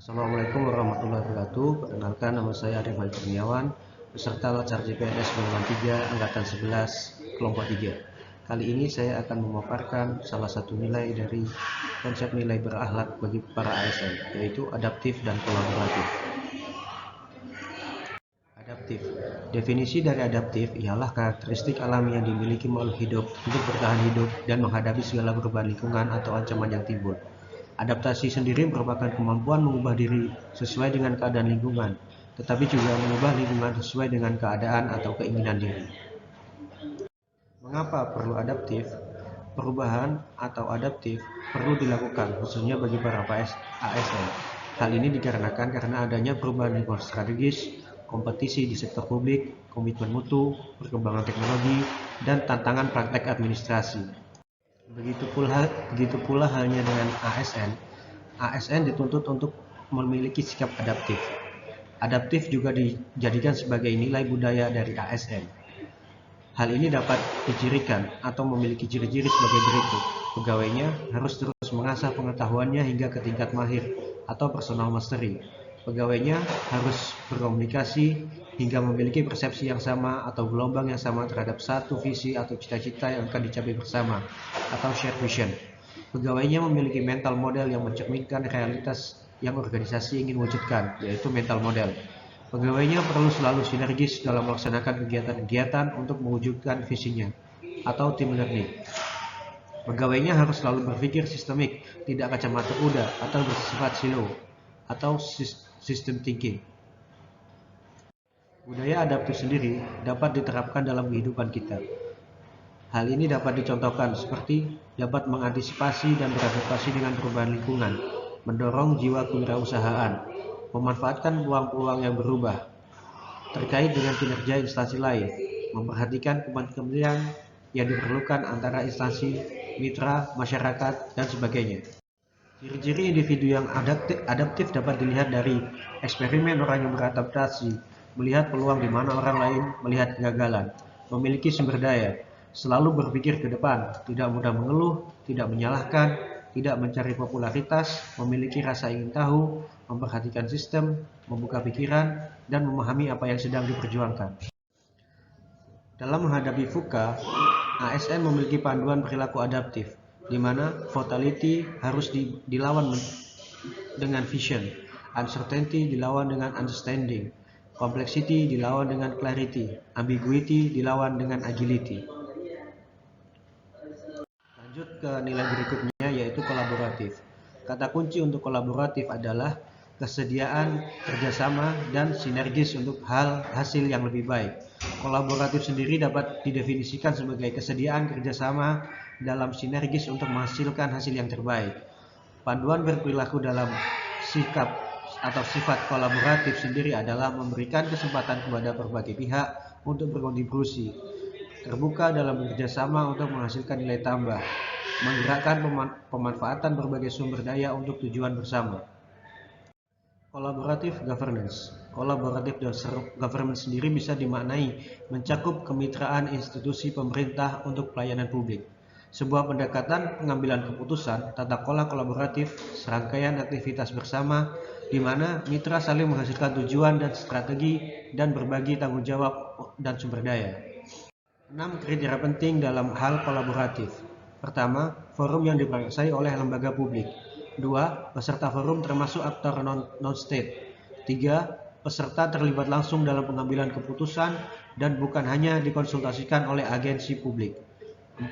Assalamualaikum warahmatullahi wabarakatuh. Perkenalkan, nama saya Arif Kurniawan, peserta Latsar CPNS Golongan 3 Angkatan 11 Kelompok 3. Kali ini saya akan memaparkan salah satu nilai dari konsep nilai berakhlak bagi para ASN, yaitu adaptif dan kolaboratif. Adaptif. Definisi dari adaptif ialah karakteristik alami yang dimiliki makhluk hidup untuk bertahan hidup dan menghadapi segala perubahan lingkungan atau ancaman yang timbul. Adaptasi sendiri merupakan kemampuan mengubah diri sesuai dengan keadaan lingkungan, tetapi juga mengubah lingkungan sesuai dengan keadaan atau keinginan diri. Mengapa perlu adaptif? Perubahan atau adaptif perlu dilakukan, khususnya bagi para ASN. Hal ini dikarenakan karena adanya perubahan lingkungan strategis, kompetisi di sektor publik, komitmen mutu, perkembangan teknologi, dan tantangan praktek administrasi. Begitu pula halnya dengan ASN. ASN dituntut untuk memiliki sikap adaptif. Adaptif juga dijadikan sebagai nilai budaya dari ASN. Hal ini dapat dicirikan atau memiliki ciri-ciri sebagai berikut. Pegawainya harus terus mengasah pengetahuannya hingga ke tingkat mahir atau personal mastery. Pegawainya harus berkomunikasi hingga memiliki persepsi yang sama atau gelombang yang sama terhadap satu visi atau cita-cita yang akan dicapai bersama atau shared vision. Pegawainya memiliki mental model yang mencerminkan realitas yang organisasi ingin wujudkan, yaitu mental model. Pegawainya perlu selalu sinergis dalam melaksanakan kegiatan-kegiatan untuk mewujudkan visinya, atau team learning. Pegawainya harus selalu berpikir sistemik, tidak kacamata kuda atau bersifat silo, atau system thinking. Budaya adaptif sendiri dapat diterapkan dalam kehidupan kita. Hal ini dapat dicontohkan seperti dapat mengantisipasi dan beradaptasi dengan perubahan lingkungan, mendorong jiwa kewirausahaan, memanfaatkan peluang-peluang yang berubah terkait dengan kinerja instansi lain, memperhatikan kepentingan yang diperlukan antara instansi, mitra, masyarakat, dan sebagainya. Ciri-ciri individu yang adaptif dapat dilihat dari eksperimen orang yang beradaptasi, melihat peluang di mana orang lain melihat kegagalan, memiliki sumber daya, selalu berpikir ke depan, tidak mudah mengeluh, tidak menyalahkan, tidak mencari popularitas, memiliki rasa ingin tahu, memperhatikan sistem, membuka pikiran, dan memahami apa yang sedang diperjuangkan. Dalam menghadapi VUCA, ASN memiliki panduan perilaku adaptif, di mana volatility harus dilawan dengan vision, uncertainty dilawan dengan understanding, complexity dilawan dengan clarity, ambiguity dilawan dengan agility. Lanjut ke nilai berikutnya, yaitu kolaboratif. Kata kunci untuk kolaboratif adalah kesediaan kerjasama dan sinergis untuk hasil yang lebih baik. Kolaboratif sendiri dapat didefinisikan sebagai kesediaan kerjasama dalam sinergis untuk menghasilkan hasil yang terbaik. Panduan berperilaku dalam sikap atau sifat kolaboratif sendiri adalah memberikan kesempatan kepada berbagai pihak untuk berkontribusi, terbuka dalam bekerjasama untuk menghasilkan nilai tambah, menggerakkan pemanfaatan berbagai sumber daya untuk tujuan bersama. Collaborative governance. Collaborative governance sendiri bisa dimaknai mencakup kemitraan institusi pemerintah untuk pelayanan publik. Sebuah pendekatan pengambilan keputusan tata kelola kolaboratif, serangkaian aktivitas bersama di mana mitra saling menghasilkan tujuan dan strategi dan berbagi tanggung jawab dan sumber daya. 6 kriteria penting dalam hal kolaboratif. Pertama, forum yang diprakarsai oleh lembaga publik. 2. Peserta forum termasuk aktor non-state. 3. Peserta terlibat langsung dalam pengambilan keputusan dan bukan hanya dikonsultasikan oleh agensi publik. 4.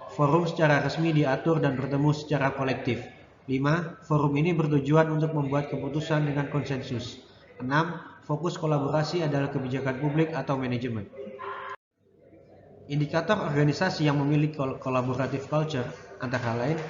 Forum secara resmi diatur dan bertemu secara kolektif. 5. Forum ini bertujuan untuk membuat keputusan dengan konsensus. 6. Fokus kolaborasi adalah kebijakan publik atau manajemen. Indikator organisasi yang memiliki collaborative culture antara lain: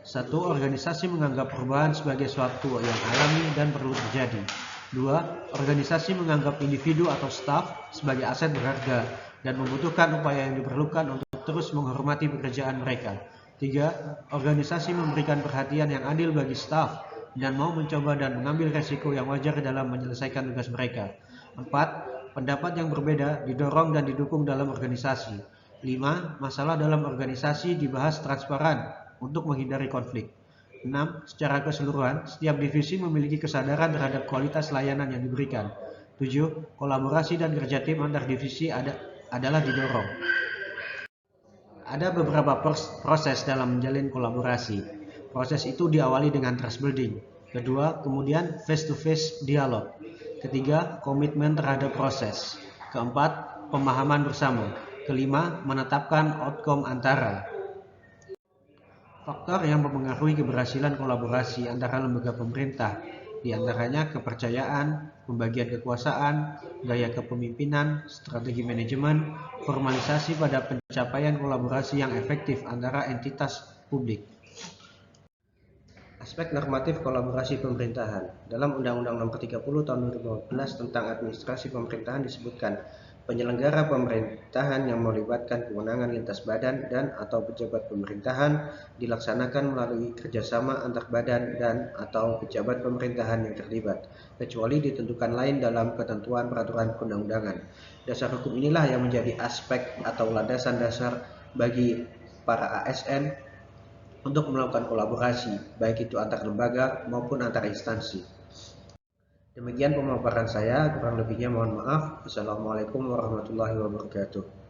1. Organisasi menganggap perubahan sebagai suatu yang alami dan perlu terjadi. 2. Organisasi menganggap individu atau staf sebagai aset berharga dan membutuhkan upaya yang diperlukan untuk terus menghormati pekerjaan mereka. 3. Organisasi memberikan perhatian yang adil bagi staf dan mau mencoba dan mengambil resiko yang wajar dalam menyelesaikan tugas mereka. 4. Pendapat yang berbeda didorong dan didukung dalam organisasi. 5. Masalah dalam organisasi dibahas transparan untuk menghindari konflik. 6. Secara keseluruhan, setiap divisi memiliki kesadaran terhadap kualitas layanan yang diberikan. 7. Kolaborasi dan kerja tim antar divisi adalah didorong. Ada beberapa proses dalam menjalin kolaborasi. Proses itu diawali dengan trust building. Kedua, kemudian face-to-face dialog. Ketiga, komitmen terhadap proses. Keempat, pemahaman bersama. Kelima, menetapkan outcome antara. Faktor yang mempengaruhi keberhasilan kolaborasi antara lembaga pemerintah, di antaranya kepercayaan, pembagian kekuasaan, gaya kepemimpinan, strategi manajemen, formalisasi pada pencapaian kolaborasi yang efektif antara entitas publik. Aspek normatif kolaborasi pemerintahan. Dalam Undang-Undang Nomor 30 Tahun 2015 tentang Administrasi Pemerintahan disebutkan, penyelenggara pemerintahan yang melibatkan kewenangan lintas badan dan atau pejabat pemerintahan dilaksanakan melalui kerjasama antar badan dan atau pejabat pemerintahan yang terlibat, kecuali ditentukan lain dalam ketentuan peraturan perundang-undangan. Dasar hukum inilah yang menjadi aspek atau landasan dasar bagi para ASN untuk melakukan kolaborasi, baik itu antar lembaga maupun antar instansi. Demikian pemaparan saya, kurang lebihnya mohon maaf. Assalamualaikum warahmatullahi wabarakatuh.